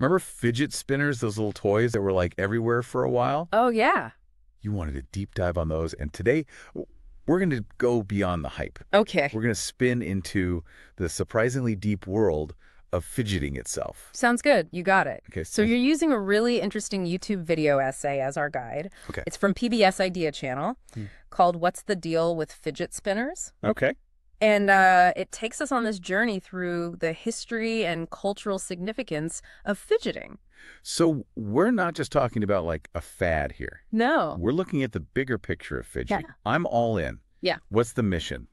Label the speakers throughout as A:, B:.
A: Remember fidget spinners, those little toys that were like everywhere for a while?
B: Oh, yeah.
A: You wanted a deep dive on those. And today, we're going to go beyond the hype.
B: Okay.
A: We're going to spin into the surprisingly deep world of fidgeting itself.
B: Sounds good. You got it.
A: Okay.
B: So you're using a really interesting YouTube video essay as our guide.
A: Okay.
B: It's from PBS Idea Channel called What's the Deal with Fidget Spinners?
A: Okay.
B: And it takes us on this journey through the history and cultural significance of fidgeting.
A: So we're not just talking about like a fad here.
B: No.
A: We're looking at the bigger picture of fidgeting.
B: Yeah.
A: I'm all in.
B: Yeah.
A: What's the mission?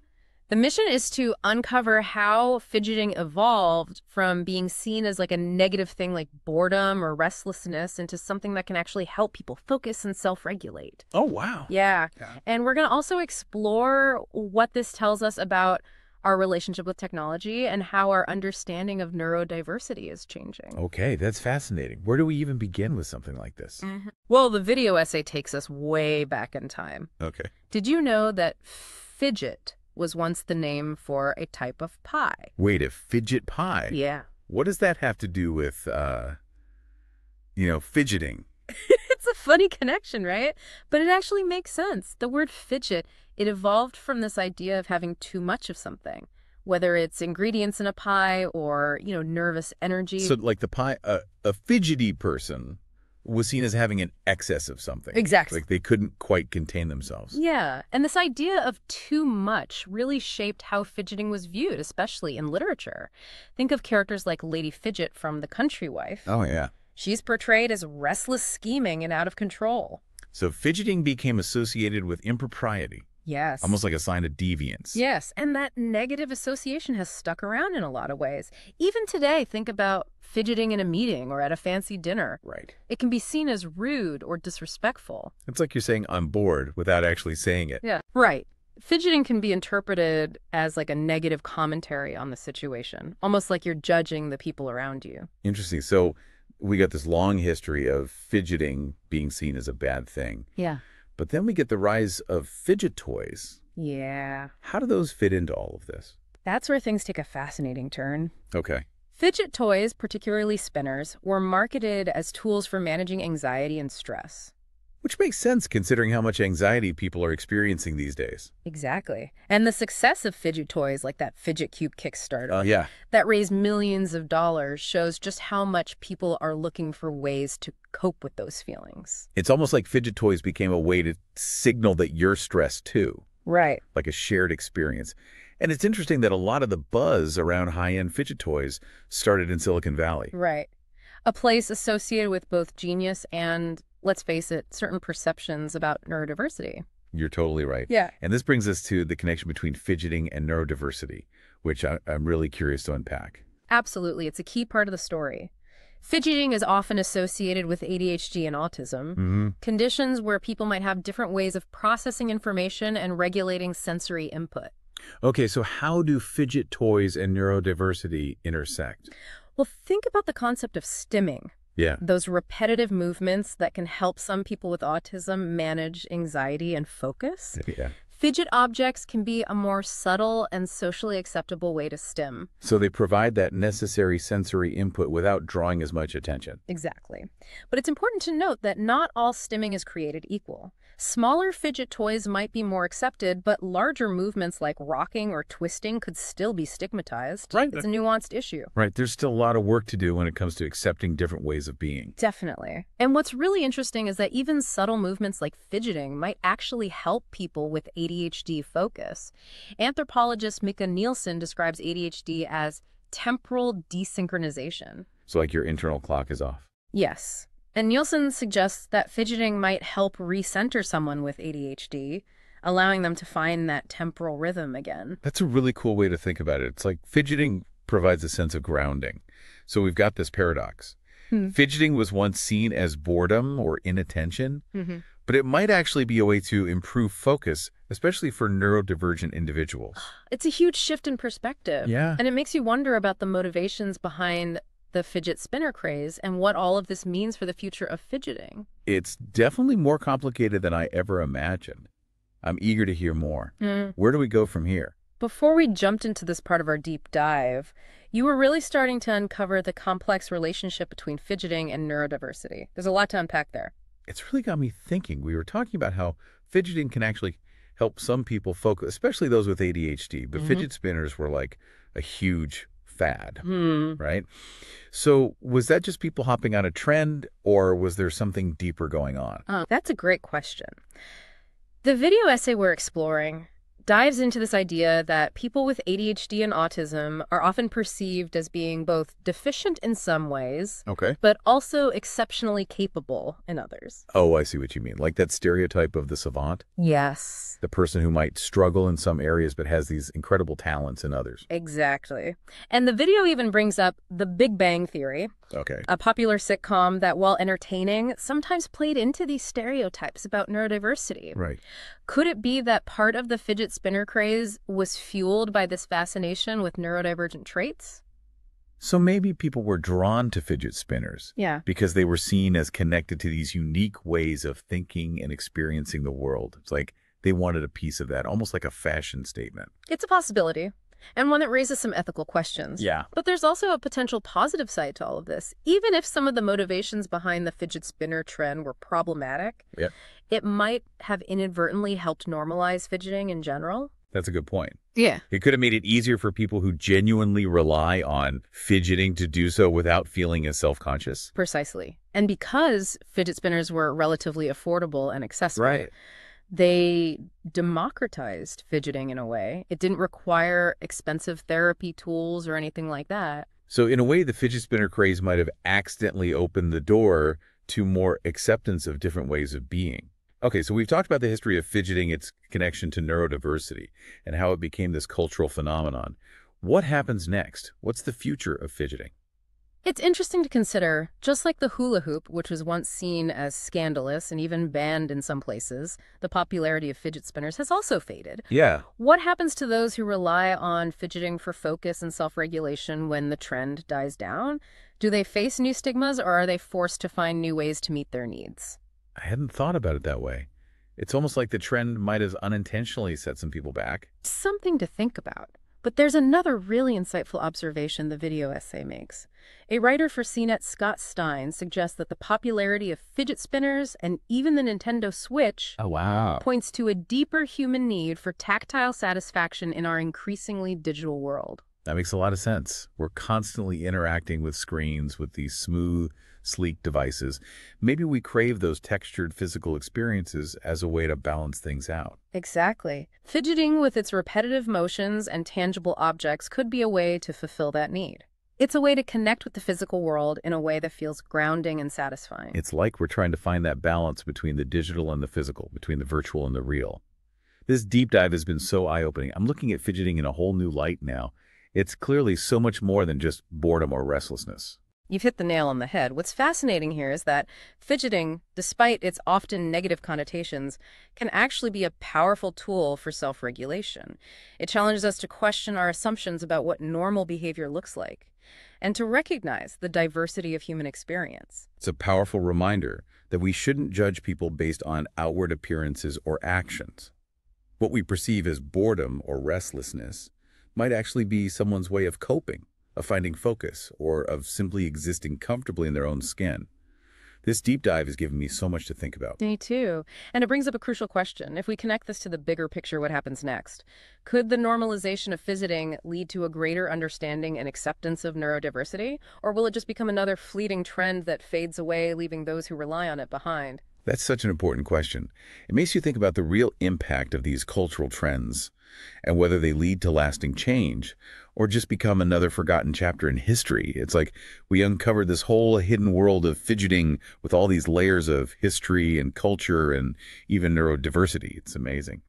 B: The mission is to uncover how fidgeting evolved from being seen as like a negative thing like boredom or restlessness into something that can actually help people focus and self-regulate.
A: Oh, wow.
B: Yeah.
A: Yeah.
B: And we're going to also explore what this tells us about our relationship with technology and how our understanding of neurodiversity is changing.
A: Okay, that's fascinating. Where do we even begin with something like this?
B: Well, the video essay takes us way back in time.
A: Okay.
B: Did you know that fidget was once the name for a type of pie?
A: Wait, a fidget pie?
B: Yeah.
A: What does that have to do with, fidgeting?
B: It's a funny connection, right? But it actually makes sense. The word fidget, it evolved from this idea of having too much of something, whether it's ingredients in a pie or, nervous energy.
A: So like the pie, a fidgety person was seen as having an excess of something.
B: Exactly.
A: Like they couldn't quite contain themselves.
B: Yeah, and this idea of too much really shaped how fidgeting was viewed, especially in literature. Think of characters like Lady Fidget from The Country Wife.
A: Oh, yeah.
B: She's portrayed as restless, scheming, and out of control.
A: So fidgeting became associated with impropriety,
B: Yes.
A: almost like a sign of deviance.
B: Yes, and that negative association has stuck around in a lot of ways. Even today, think about fidgeting in a meeting or at a fancy dinner.
A: Right.
B: It can be seen as rude or disrespectful.
A: It's like you're saying I'm bored without actually saying it.
B: Yeah. Right. Fidgeting can be interpreted as like a negative commentary on the situation, almost like you're judging the people around you.
A: Interesting. So we got this long history of fidgeting being seen as a bad thing.
B: Yeah.
A: But then we get the rise of fidget toys.
B: Yeah.
A: How do those fit into all of this?
B: That's where things take a fascinating turn.
A: Okay.
B: Fidget toys, particularly spinners, were marketed as tools for managing anxiety and stress.
A: Which makes sense considering how much anxiety people are experiencing these days.
B: Exactly. And the success of fidget toys like that Fidget Cube Kickstarter
A: Yeah.
B: that raised millions of dollars shows just how much people are looking for ways to cope with those feelings.
A: It's almost like fidget toys became a way to signal that you're stressed too,
B: Right.
A: like a shared experience. And it's interesting that a lot of the buzz around high-end fidget toys started in Silicon Valley.
B: Right. A place associated with both genius and, let's face it, certain perceptions about neurodiversity.
A: You're totally right.
B: Yeah.
A: And this brings us to the connection between fidgeting and neurodiversity, which I'm really curious to unpack.
B: Absolutely. It's a key part of the story. Fidgeting is often associated with ADHD and autism, conditions where people might have different ways of processing information and regulating sensory input.
A: Okay, so how do fidget toys and neurodiversity intersect?
B: Well, think about the concept of stimming.
A: Yeah.
B: Those repetitive movements that can help some people with autism manage anxiety and focus.
A: Yeah.
B: Fidget objects can be a more subtle and socially acceptable way to stim.
A: So they provide that necessary sensory input without drawing as much attention.
B: Exactly. But it's important to note that not all stimming is created equal. Smaller fidget toys might be more accepted, but larger movements like rocking or twisting could still be stigmatized.
A: Right.
B: It's a nuanced issue.
A: Right. There's still a lot of work to do when it comes to accepting different ways of being.
B: Definitely. And what's really interesting is that even subtle movements like fidgeting might actually help people with ADHD focus. Anthropologist Mika Nielsen describes ADHD as temporal desynchronization.
A: So like your internal clock is off.
B: Yes. And Nielsen suggests that fidgeting might help recenter someone with ADHD, allowing them to find that temporal rhythm again.
A: That's a really cool way to think about it. It's like fidgeting provides a sense of grounding. So we've got this paradox. Fidgeting was once seen as boredom or inattention, but it might actually be a way to improve focus, especially for neurodivergent individuals.
B: It's a huge shift in perspective.
A: Yeah.
B: And it makes you wonder about the motivations behind the fidget spinner craze and what all of this means for the future of fidgeting.
A: It's definitely more complicated than I ever imagined. I'm eager to hear more. Where do we go from here?
B: Before we jumped into this part of our deep dive, You were really starting to uncover the complex relationship between fidgeting and neurodiversity. There's a lot to unpack there.
A: It's really got me thinking. We were talking about how fidgeting can actually help some people focus, especially those with ADHD, but fidget spinners were like a huge fad, right? So was that just people hopping on a trend, or was there something deeper going on?
B: That's a great question. The video essay we're exploring dives into this idea that people with ADHD and autism are often perceived as being both deficient in some ways,
A: Okay.
B: but also exceptionally capable in others.
A: Oh, I see what you mean. Like that stereotype of the savant,
B: Yes,
A: the person who might struggle in some areas but has these incredible talents in others.
B: exactly. And the video even brings up The Big Bang Theory,
A: Okay.
B: a popular sitcom that, while entertaining, sometimes played into these stereotypes about neurodiversity.
A: Right.
B: Could it be that part of the fidget spinner craze was fueled by this fascination with neurodivergent traits?
A: So maybe people were drawn to fidget spinners
B: Yeah.
A: because they were seen as connected to these unique ways of thinking and experiencing the world. It's like they wanted a piece of that, almost like a fashion statement.
B: It's a possibility, and one that raises some ethical questions.
A: Yeah.
B: But there's also a potential positive side to all of this. Even if some of the motivations behind the fidget spinner trend were problematic,
A: Yep.
B: it might have inadvertently helped normalize fidgeting in general.
A: That's a good point.
B: Yeah.
A: It could have made it easier for people who genuinely rely on fidgeting to do so without feeling as self-conscious.
B: Precisely. And because fidget spinners were relatively affordable and accessible,
A: Right.
B: they democratized fidgeting in a way. It didn't require expensive therapy tools or anything like that.
A: So in a way, the fidget spinner craze might have accidentally opened the door to more acceptance of different ways of being. Okay, so we've talked about the history of fidgeting, its connection to neurodiversity, and how it became this cultural phenomenon. What happens next? What's the future of fidgeting?
B: It's interesting to consider, just like the hula hoop, which was once seen as scandalous and even banned in some places, the popularity of fidget spinners has also faded.
A: Yeah.
B: What happens to those who rely on fidgeting for focus and self-regulation when the trend dies down? Do they face new stigmas, or are they forced to find new ways to meet their needs?
A: I hadn't thought about it that way. It's almost like the trend might have unintentionally set some people back.
B: Something to think about. But there's another really insightful observation the video essay makes. A writer for CNET, Scott Stein, suggests that the popularity of fidget spinners and even the Nintendo Switch
A: Oh, wow.
B: points to a deeper human need for tactile satisfaction in our increasingly digital world.
A: That makes a lot of sense. We're constantly interacting with screens, with these smooth, sleek devices. Maybe we crave those textured physical experiences as a way to balance things out.
B: Exactly. Fidgeting with its repetitive motions and tangible objects could be a way to fulfill that need. It's a way to connect with the physical world in a way that feels grounding and satisfying.
A: It's like we're trying to find that balance between the digital and the physical, between the virtual and the real. This deep dive has been so eye-opening. I'm looking at fidgeting in a whole new light now. It's clearly so much more than just boredom or restlessness.
B: You've hit the nail on the head. What's fascinating here is that fidgeting, despite its often negative connotations, can actually be a powerful tool for self-regulation. It challenges us to question our assumptions about what normal behavior looks like, and to recognize the diversity of human experience.
A: It's a powerful reminder that we shouldn't judge people based on outward appearances or actions. What we perceive as boredom or restlessness might actually be someone's way of coping, of finding focus, or of simply existing comfortably in their own skin. This deep dive has given me so much to think about.
B: Me too. And it brings up a crucial question. If we connect this to the bigger picture, what happens next? Could the normalization of fidgeting lead to a greater understanding and acceptance of neurodiversity? Or will it just become another fleeting trend that fades away, leaving those who rely on it behind?
A: That's such an important question. It makes you think about the real impact of these cultural trends and whether they lead to lasting change or just become another forgotten chapter in history. It's like we uncovered this whole hidden world of fidgeting with all these layers of history and culture and even neurodiversity. It's amazing.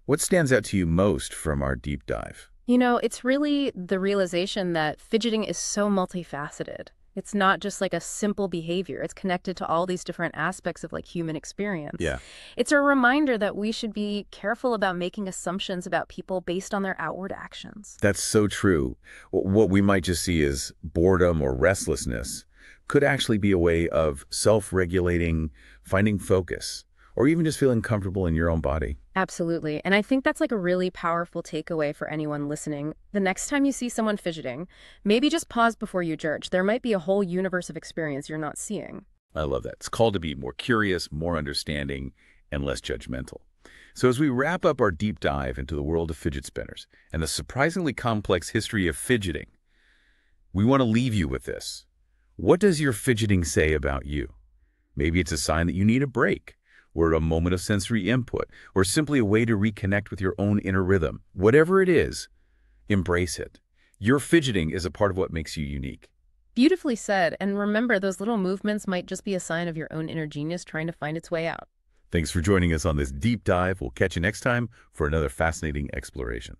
A: What stands out to you most from our deep dive?
B: You know, it's really the realization that fidgeting is so multifaceted. It's not just like a simple behavior. It's connected to all these different aspects of like human experience.
A: Yeah.
B: It's a reminder that we should be careful about making assumptions about people based on their outward actions.
A: That's so true. What we might just see as boredom or restlessness could actually be a way of self-regulating, finding focus, or even just feeling comfortable in your own body.
B: Absolutely. And I think that's like a really powerful takeaway for anyone listening. The next time you see someone fidgeting, maybe just pause before you judge. There might be a whole universe of experience you're not seeing.
A: I love that. It's called to be more curious, more understanding, and less judgmental. So as we wrap up our deep dive into the world of fidget spinners and the surprisingly complex history of fidgeting, we want to leave you with this. What does your fidgeting say about you? Maybe it's a sign that you need a break, or a moment of sensory input, or simply a way to reconnect with your own inner rhythm. Whatever it is, embrace it. Your fidgeting is a part of what makes you unique.
B: Beautifully said. And remember, those little movements might just be a sign of your own inner genius trying to find its way out.
A: Thanks for joining us on this deep dive. We'll catch you next time for another fascinating exploration.